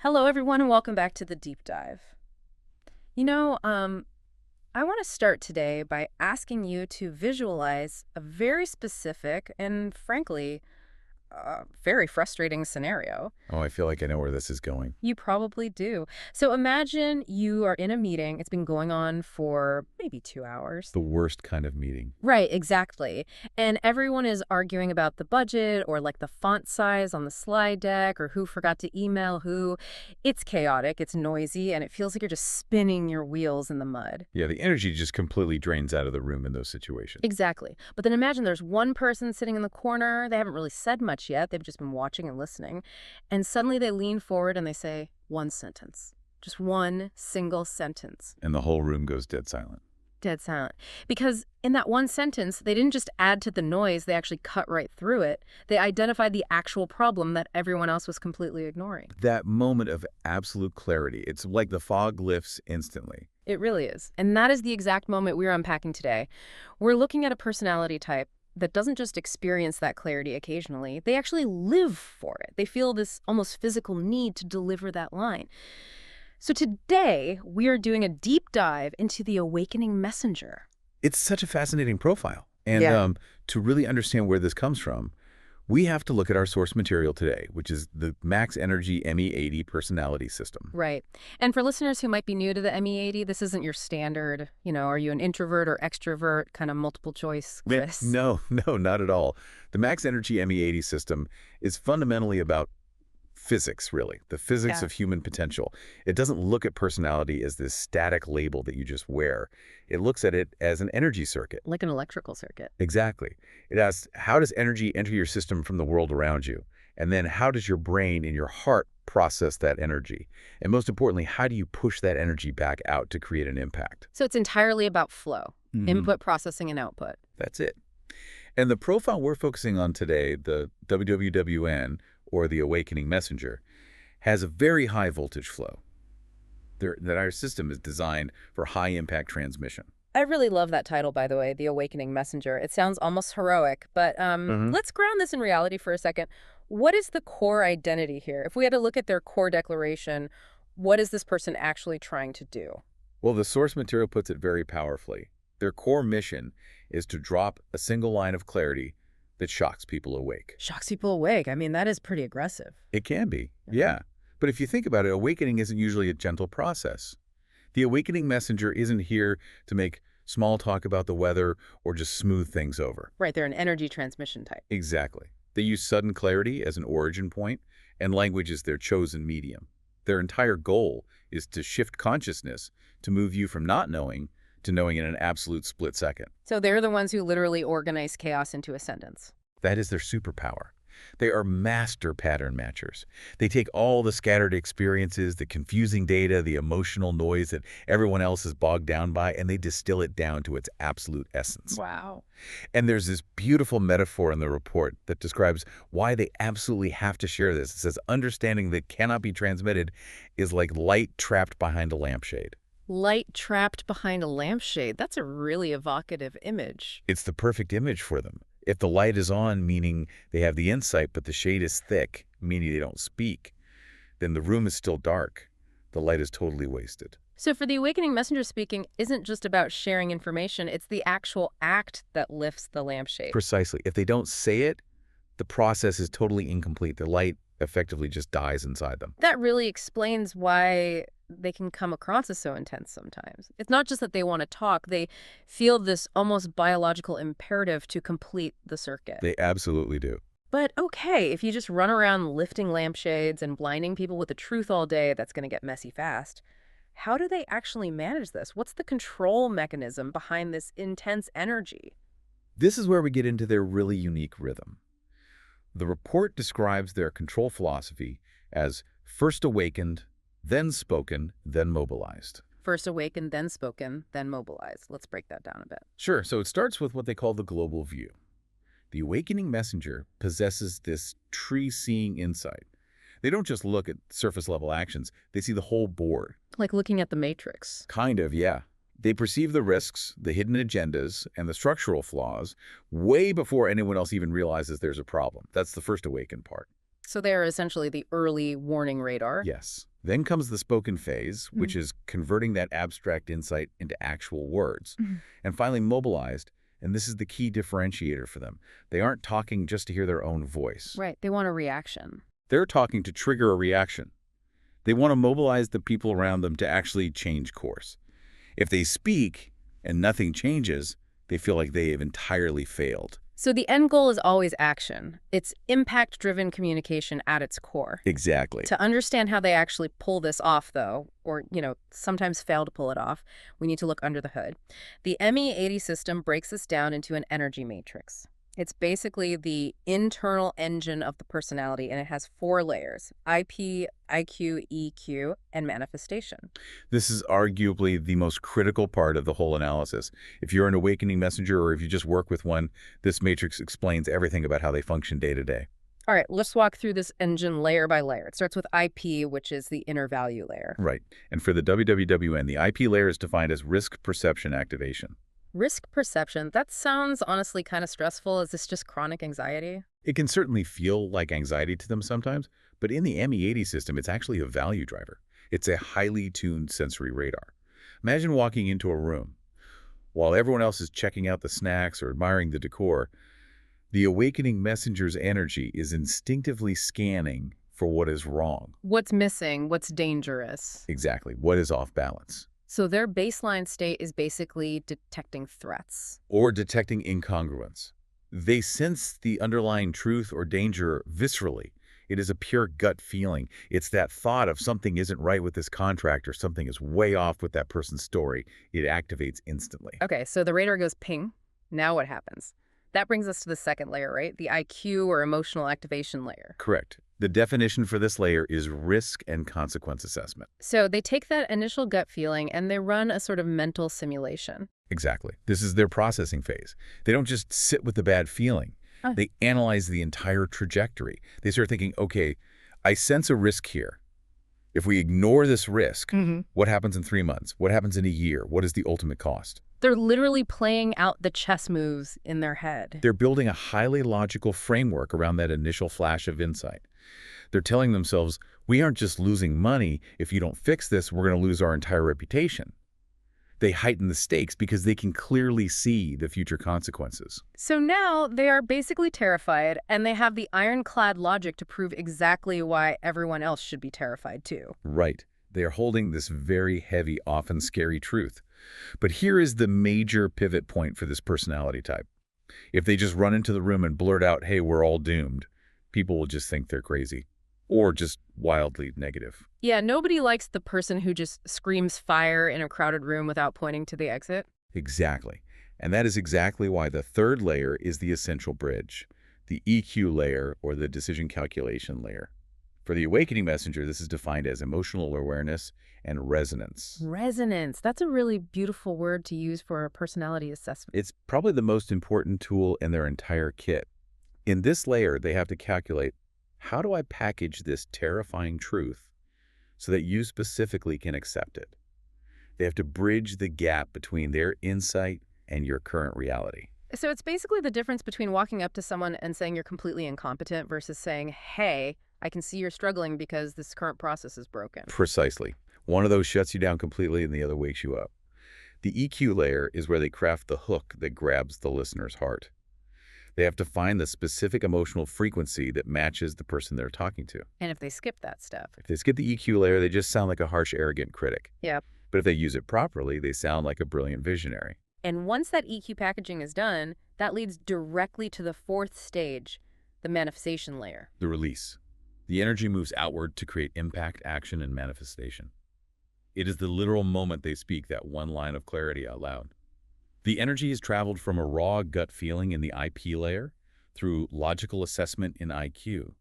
Hello, everyone, and welcome back to the Deep Dive. You know, I want to start today by asking you to visualize a very specific and, frankly, very frustrating scenario. Oh, I feel like I know where this is going. You probably do. So imagine you are in a meeting. It's been going on for maybe 2 hours. The worst kind of meeting. Right, exactly. And everyone is arguing about the budget or like the font size on the slide deck or who forgot to email who. It's chaotic, it's noisy, and it feels like you're just spinning your wheels in the mud. Yeah, the energy just completely drains out of the room in those situations. Exactly. But then imagine there's one person sitting in the corner. They haven't really said much yet. They've just been watching and listening. And suddenly they lean forward and they say one sentence. Just one single sentence. And the whole room goes dead silent. Dead silent. Because in that one sentence, they didn't just add to the noise, they actually cut right through it. They identified the actual problem that everyone else was completely ignoring. That moment of absolute clarity, it's like the fog lifts instantly. It really is. And that is the exact moment we're unpacking today. We're looking at a personality type that doesn't just experience that clarity occasionally, they actually live for it. They feel this almost physical need to deliver that line. So today, we are doing a deep dive into the awakening messenger. It's such a fascinating profile. And Yeah. to really understand where this comes from, we have to look at our source material today, which is the Max Energy ME80 personality system. Right. And for listeners who might be new to the ME80, this isn't your standard, are you an introvert or extrovert kind of multiple choice quiz? No, no, not at all. The Max Energy ME80 system is fundamentally about physics, really, the physics Yeah. of human potential. It doesn't look at personality as this static label that you just wear. It looks at it as an energy circuit. Like an electrical circuit. Exactly. It asks, how does energy enter your system from the world around you? And then how does your brain and your heart process that energy? And most importantly, how do you push that energy back out to create an impact? So it's entirely about flow, input, processing, and output. That's it. And the profile we're focusing on today, the WWWN, or the awakening messenger, has a very high voltage flow. That our system is designed for high impact transmission. I really love that title, by the way, The Awakening Messenger. It sounds almost heroic, but let's ground this in reality for a second. What is the core identity here? If we had to look at their core declaration, what is this person actually trying to do? Well, the source material puts it very powerfully. Their core mission is to drop a single line of clarity that shocks people awake. Shocks people awake. I mean, that is pretty aggressive. It can be, yeah. But if you think about it, awakening isn't usually a gentle process. The awakening messenger isn't here to make small talk about the weather or just smooth things over. Right, they're an energy transmission type. Exactly. They use sudden clarity as an origin point, and language is their chosen medium. Their entire goal is to shift consciousness to move you from not knowing to knowing in an absolute split second. So they're the ones who literally organize chaos into a sentence. That is their superpower. They are master pattern matchers. They take all the scattered experiences, the confusing data, the emotional noise that everyone else is bogged down by, and they distill it down to its absolute essence. Wow. And there's this beautiful metaphor in the report that describes why they absolutely have to share this. It says, understanding that cannot be transmitted is like light trapped behind a lampshade. Light trapped behind a lampshade. That's a really evocative image. It's the perfect image for them. If the light is on, meaning they have the insight, but the shade is thick, meaning they don't speak, then the room is still dark. The light is totally wasted. So for the awakening messenger, speaking isn't just about sharing information, it's the actual act that lifts the lampshade. Precisely. If they don't say it, the process is totally incomplete. The light effectively just dies inside them. That really explains why they can come across as so intense sometimes. It's not just that they want to talk, they feel this almost biological imperative to complete the circuit. They absolutely do. But okay, if you just run around lifting lampshades and blinding people with the truth all day, that's going to get messy fast. How do they actually manage this? What's the control mechanism behind this intense energy? This is where we get into their really unique rhythm. The report describes their control philosophy as first awakened, then spoken, then mobilized. First awakened, then spoken, then mobilized. Let's break that down a bit. Sure, so it starts with what they call the global view. The awakening messenger possesses this tree-seeing insight. They don't just look at surface-level actions, they see the whole board. Like looking at the matrix. Kind of, yeah. They perceive the risks, the hidden agendas, and the structural flaws way before anyone else even realizes there's a problem. That's the first awakened part. So they are essentially the early warning radar. Yes. Then comes the spoken phase, which Mhm. is converting that abstract insight into actual words. Mhm. And finally, mobilized, and this is the key differentiator for them. They aren't talking just to hear their own voice. Right. They want a reaction. They're talking to trigger a reaction. They want to mobilize the people around them to actually change course. If they speak and nothing changes, they feel like they have entirely failed. So the end goal is always action. It's impact-driven communication at its core. Exactly. To understand how they actually pull this off, though, or, sometimes fail to pull it off, we need to look under the hood. The ME80 system breaks this down into an energy matrix. It's basically the internal engine of the personality, and it has 4 layers: IP, IQ, EQ, and manifestation. This is arguably the most critical part of the whole analysis. If you're an awakening messenger or if you just work with one, this matrix explains everything about how they function day to day. All right, let's walk through this engine layer by layer. It starts with IP, which is the inner value layer. Right. And for the WWWN, the IP layer is defined as risk perception activation. Risk perception, that sounds honestly kind of stressful. Is this just chronic anxiety? It can certainly feel like anxiety to them sometimes, but in the ME80 system, it's actually a value driver. It's a highly tuned sensory radar. Imagine walking into a room. While everyone else is checking out the snacks or admiring the decor, the awakening messenger's energy is instinctively scanning for what is wrong. What's missing? What's dangerous? Exactly. What is off balance? So their baseline state is basically detecting threats. Or detecting incongruence. They sense the underlying truth or danger viscerally. It is a pure gut feeling. It's that thought of something isn't right with this contract or something is way off with that person's story. It activates instantly. Okay, so the radar goes ping. Now what happens? That brings us to the second layer, right? The IQ, or emotional activation layer. Correct. The definition for this layer is risk and consequence assessment. So they take that initial gut feeling and they run a sort of mental simulation. Exactly. This is their processing phase. They don't just sit with the bad feeling. Oh. They analyze the entire trajectory. They start thinking, okay, I sense a risk here. If we ignore this risk, what happens in 3 months? What happens in a year? What is the ultimate cost? They're literally playing out the chess moves in their head. They're building a highly logical framework around that initial flash of insight. They're telling themselves, we aren't just losing money. If you don't fix this, we're going to lose our entire reputation. They heighten the stakes because they can clearly see the future consequences. So now they are basically terrified, and they have the ironclad logic to prove exactly why everyone else should be terrified too. Right. They are holding this very heavy, often scary truth. But here is the major pivot point for this personality type. If they just run into the room and blurt out, hey, we're all doomed, people will just think they're crazy or just wildly negative. Yeah, nobody likes the person who just screams fire in a crowded room without pointing to the exit. Exactly. And that is exactly why the third layer is the essential bridge, the EQ layer, or the decision calculation layer. For the awakening messenger, this is defined as emotional awareness and resonance. Resonance. That's a really beautiful word to use for a personality assessment. It's probably the most important tool in their entire kit. In this layer, they have to calculate, how do I package this terrifying truth so that you specifically can accept it? They have to bridge the gap between their insight and your current reality. So it's basically the difference between walking up to someone and saying you're completely incompetent versus saying, hey, I can see you're struggling because this current process is broken. Precisely. One of those shuts you down completely and the other wakes you up. The EQ layer is where they craft the hook that grabs the listener's heart. They have to find the specific emotional frequency that matches the person they're talking to. And if they skip that step. If they skip the EQ layer, they just sound like a harsh, arrogant critic. Yep. But if they use it properly, they sound like a brilliant visionary. And once that EQ packaging is done, that leads directly to the fourth stage, the manifestation layer. The release. The energy moves outward to create impact, action, and manifestation. It is the literal moment they speak that one line of clarity out loud. The energy has traveled from a raw gut feeling in the IP layer through logical assessment in IQ,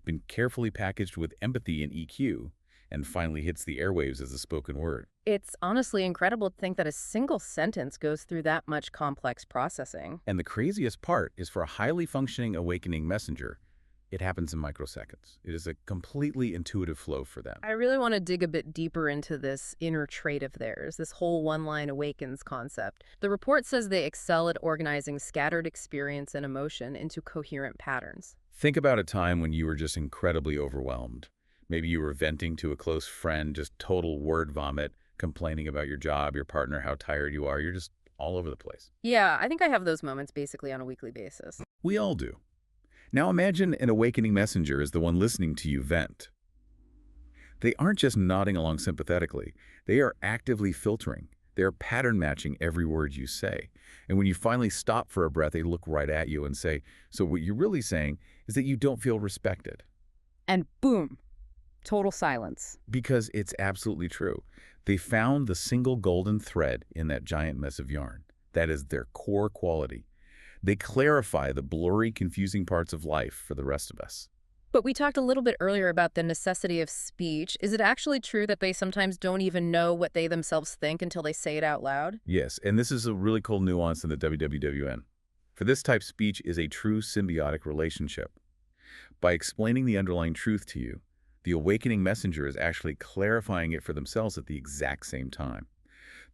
been carefully packaged with empathy in EQ, and finally hits the airwaves as a spoken word. It's honestly incredible to think that a single sentence goes through that much complex processing. And the craziest part is, for a highly functioning awakening messenger, it happens in microseconds. It is a completely intuitive flow for them. I really want to dig a bit deeper into this inner trait of theirs, this whole one-line awakens concept. The report says they excel at organizing scattered experience and emotion into coherent patterns. Think about a time when you were just incredibly overwhelmed. Maybe you were venting to a close friend, just total word vomit, complaining about your job, your partner, how tired you are. You're just all over the place. Yeah, I think I have those moments basically on a weekly basis. We all do. Now imagine an awakening messenger is the one listening to you vent. They aren't just nodding along sympathetically. They are actively filtering. They are pattern matching every word you say. And when you finally stop for a breath, they look right at you and say, so what you're really saying is that you don't feel respected. And boom, total silence. Because it's absolutely true. They found the single golden thread in that giant mess of yarn. That is their core quality. They clarify the blurry, confusing parts of life for the rest of us. But we talked a little bit earlier about the necessity of speech. Is it actually true that they sometimes don't even know what they themselves think until they say it out loud? Yes, and this is a really cool nuance in the WWWN. For this type, speech is a true symbiotic relationship. By explaining the underlying truth to you, the awakening messenger is actually clarifying it for themselves at the exact same time.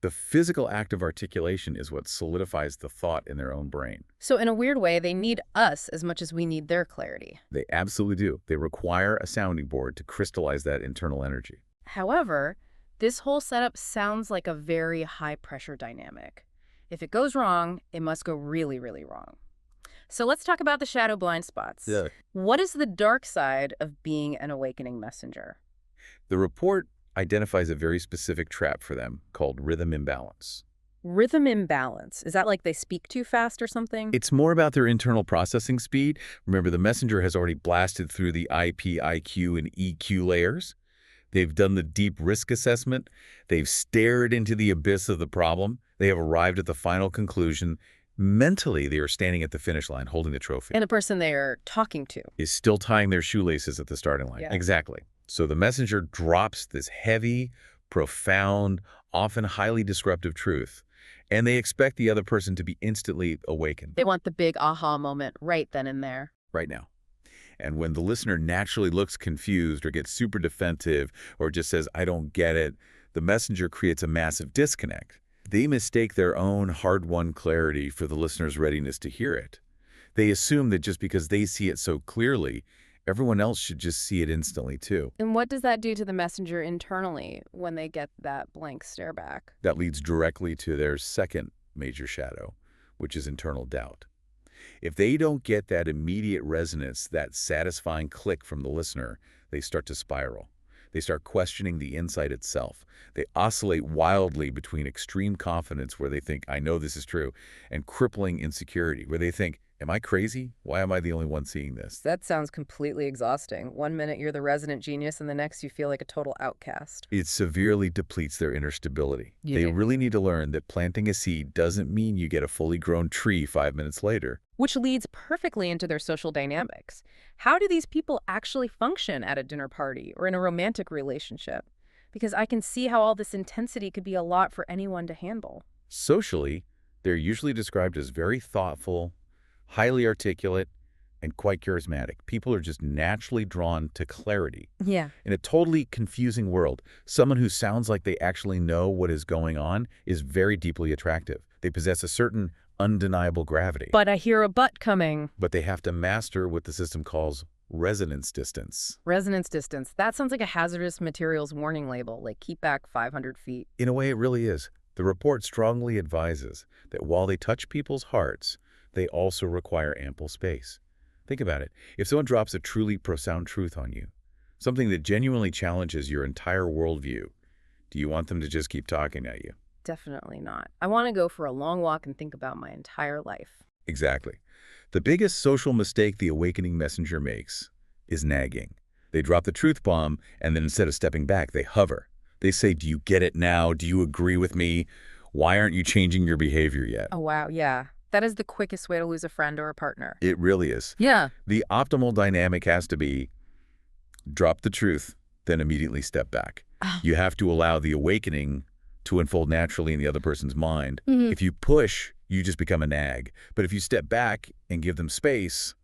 The physical act of articulation is what solidifies the thought in their own brain. So in a weird way, they need us as much as we need their clarity. They absolutely do. They require a sounding board to crystallize that internal energy. However, this whole setup sounds like a very high-pressure dynamic. If it goes wrong, it must go really, really wrong. So let's talk about the shadow blind spots. Yeah. What is the dark side of being an awakening messenger? The report identifies a very specific trap for them called rhythm imbalance. Rhythm imbalance. Is that like they speak too fast or something? It's more about their internal processing speed. Remember, the messenger has already blasted through the IP, IQ, and EQ layers. They've done the deep risk assessment. They've stared into the abyss of the problem. They have arrived at the final conclusion. Mentally, they are standing at the finish line holding the trophy. And the person they are talking to Is still tying their shoelaces at the starting line. Yeah. Exactly. So the messenger drops this heavy, profound, often highly disruptive truth, and they expect the other person to be instantly awakened. They want the big aha moment right then and there. Right now. And when the listener naturally looks confused or gets super defensive or just says, I don't get it, the messenger creates a massive disconnect. They mistake their own hard-won clarity for the listener's readiness to hear it. They assume that just because they see it so clearly, everyone else should just see it instantly too. And what does that do to the messenger internally when they get that blank stare back? That leads directly to their second major shadow, which is internal doubt. If they don't get that immediate resonance, that satisfying click from the listener, they start to spiral. They start questioning the insight itself. They oscillate wildly between extreme confidence, where they think, I know this is true, and crippling insecurity, where they think, am I crazy? Why am I the only one seeing this? That sounds completely exhausting. One minute you're the resident genius, and the next you feel like a total outcast. It severely depletes their inner stability. Yeah. They really need to learn that planting a seed doesn't mean you get a fully grown tree 5 minutes later. Which leads perfectly into their social dynamics. How do these people actually function at a dinner party or in a romantic relationship? Because I can see how all this intensity could be a lot for anyone to handle. Socially, they're usually described as very thoughtful, highly articulate, and quite charismatic. People are just naturally drawn to clarity. Yeah. In a totally confusing world, someone who sounds like they actually know what is going on is very deeply attractive. They possess a certain undeniable gravity. But I hear a but coming. But they have to master what the system calls resonance distance. Resonance distance. That sounds like a hazardous materials warning label, like keep back 500 feet. In a way, it really is. The report strongly advises that while they touch people's hearts, they also require ample space. Think about it. If someone drops a truly profound truth on you, something that genuinely challenges your entire worldview, do you want them to just keep talking at you? Definitely not. I want to go for a long walk and think about my entire life. Exactly. The biggest social mistake the awakening messenger makes is nagging. They drop the truth bomb, and then instead of stepping back, they hover. They say, do you get it now? Do you agree with me? Why aren't you changing your behavior yet? Oh, wow. Yeah. That is the quickest way to lose a friend or a partner. It really is. Yeah. The optimal dynamic has to be drop the truth, then immediately step back. You have to allow the awakening to unfold naturally in the other person's mind. If you push, you just become a nag. But if you step back and give them space,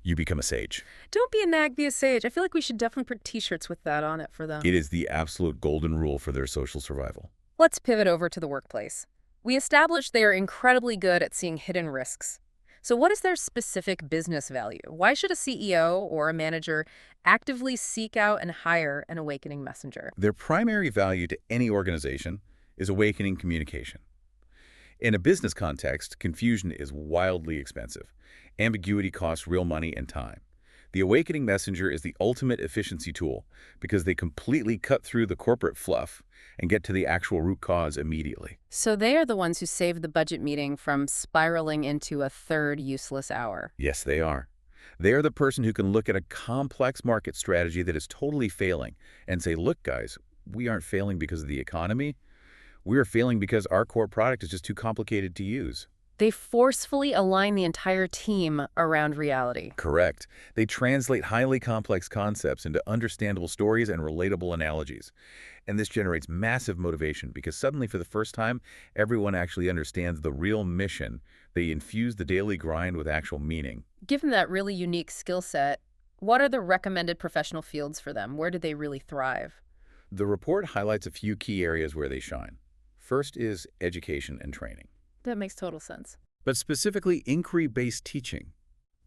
you become a sage. Don't be a nag, be a sage. I feel like we should definitely put t-shirts with that on it for them. It is the absolute golden rule for their social survival. Let's pivot over to the workplace. We established they are incredibly good at seeing hidden risks. So what is their specific business value? Why should a CEO or a manager actively seek out and hire an awakening messenger? Their primary value to any organization is awakening communication. In a business context, confusion is wildly expensive. Ambiguity costs real money and time. The awakening messenger is the ultimate efficiency tool because they completely cut through the corporate fluff and get to the actual root cause immediately. So they are the ones who save the budget meeting from spiraling into a third useless hour. Yes, they are. They are the person who can look at a complex market strategy that is totally failing and say, look, guys, we aren't failing because of the economy. We are failing because our core product is just too complicated to use. They forcefully align the entire team around reality. Correct. They translate highly complex concepts into understandable stories and relatable analogies. And this generates massive motivation because suddenly, for the first time, everyone actually understands the real mission. They infuse the daily grind with actual meaning. Given that really unique skill set, what are the recommended professional fields for them? Where do they really thrive? The report highlights a few key areas where they shine. First is education and training. That makes total sense. But specifically inquiry-based teaching,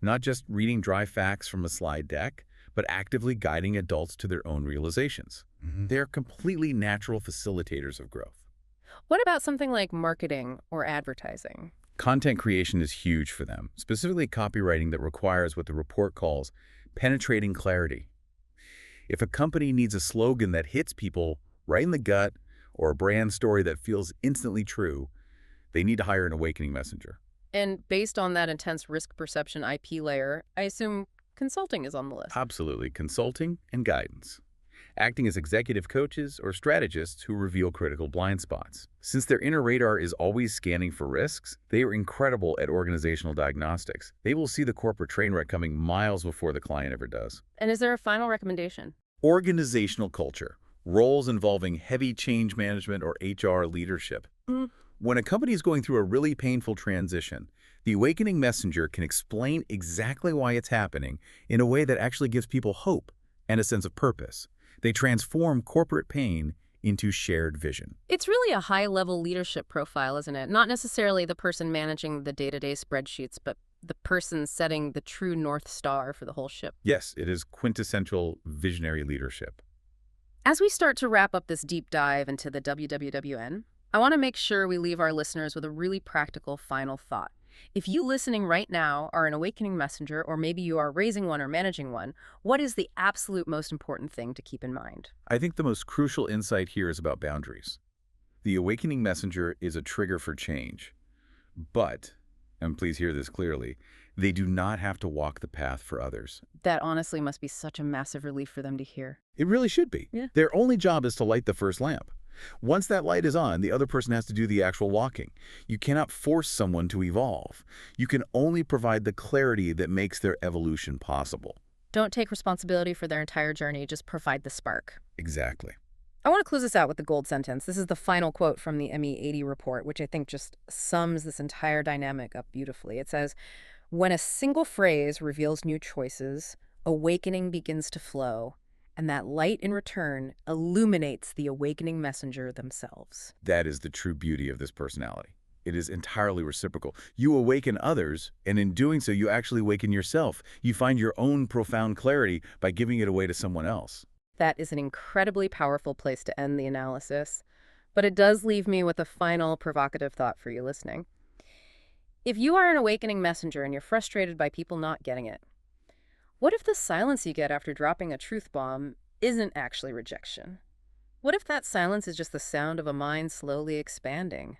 not just reading dry facts from a slide deck, but actively guiding adults to their own realizations. They're completely natural facilitators of growth. What about something like marketing or advertising? Content creation is huge for them, specifically copywriting that requires what the report calls penetrating clarity. If a company needs a slogan that hits people right in the gut or a brand story that feels instantly true, they need to hire an awakening messenger. And based on that intense risk perception IP layer, I assume consulting is on the list. Absolutely. Consulting and guidance. Acting as executive coaches or strategists who reveal critical blind spots. Since their inner radar is always scanning for risks, they are incredible at organizational diagnostics. They will see the corporate train wreck coming miles before the client ever does. And is there a final recommendation? Organizational culture. Roles involving heavy change management or HR leadership. When a company is going through a really painful transition, the awakening messenger can explain exactly why it's happening in a way that actually gives people hope and a sense of purpose. They transform corporate pain into shared vision. It's really a high-level leadership profile, isn't it? Not necessarily the person managing the day-to-day spreadsheets, but the person setting the true North Star for the whole ship. Yes, it is quintessential visionary leadership. As we start to wrap up this deep dive into the WWWN, I want to make sure we leave our listeners with a really practical final thought. If you listening right now are an awakening messenger, or maybe you are raising one or managing one, what is the absolute most important thing to keep in mind? I think the most crucial insight here is about boundaries. The awakening messenger is a trigger for change. But, and please hear this clearly, they do not have to walk the path for others. That honestly must be such a massive relief for them to hear. It really should be. Yeah. Their only job is to light the first lamp. Once that light is on, the other person has to do the actual walking. You cannot force someone to evolve. You can only provide the clarity that makes their evolution possible. Don't take responsibility for their entire journey, just provide the spark. Exactly. I want to close this out with the gold sentence. This is the final quote from the ME80 report, which I think just sums this entire dynamic up beautifully. It says, "When a single phrase reveals new choices, awakening begins to flow, and that light in return illuminates the awakening messenger themselves." That is the true beauty of this personality. It is entirely reciprocal. You awaken others, and in doing so, you actually awaken yourself. You find your own profound clarity by giving it away to someone else. That is an incredibly powerful place to end the analysis, but it does leave me with a final provocative thought for you listening. If you are an awakening messenger and you're frustrated by people not getting it, what if the silence you get after dropping a truth bomb isn't actually rejection? What if that silence is just the sound of a mind slowly expanding?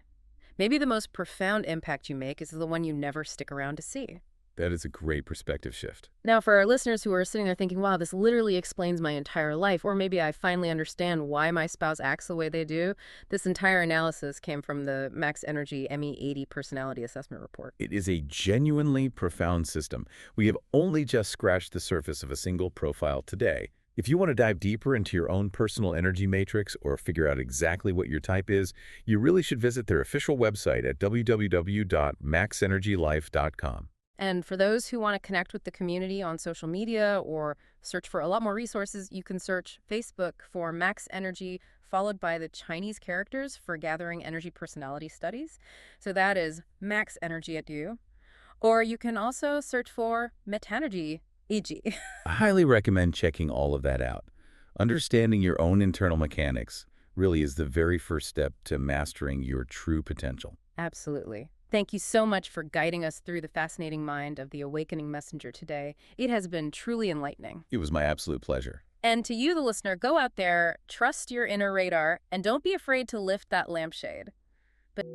Maybe the most profound impact you make is the one you never stick around to see. That is a great perspective shift. Now, for our listeners who are sitting there thinking, wow, this literally explains my entire life, or maybe I finally understand why my spouse acts the way they do, this entire analysis came from the Max Energy ME80 Personality Assessment Report. It is a genuinely profound system. We have only just scratched the surface of a single profile today. If you want to dive deeper into your own personal energy matrix or figure out exactly what your type is, you really should visit their official website at www.maxenergylife.com. And for those who want to connect with the community on social media or search for a lot more resources, you can search Facebook for Max Energy, followed by the Chinese characters for Gathering Energy Personality Studies. So that is Max Energy at you. Or you can also search for metanergy, e.g. I highly recommend checking all of that out. Understanding your own internal mechanics really is the very first step to mastering your true potential. Absolutely. Thank you so much for guiding us through the fascinating mind of the awakening messenger today. It has been truly enlightening. It was my absolute pleasure. And to you, the listener, go out there, trust your inner radar, and don't be afraid to lift that lampshade. But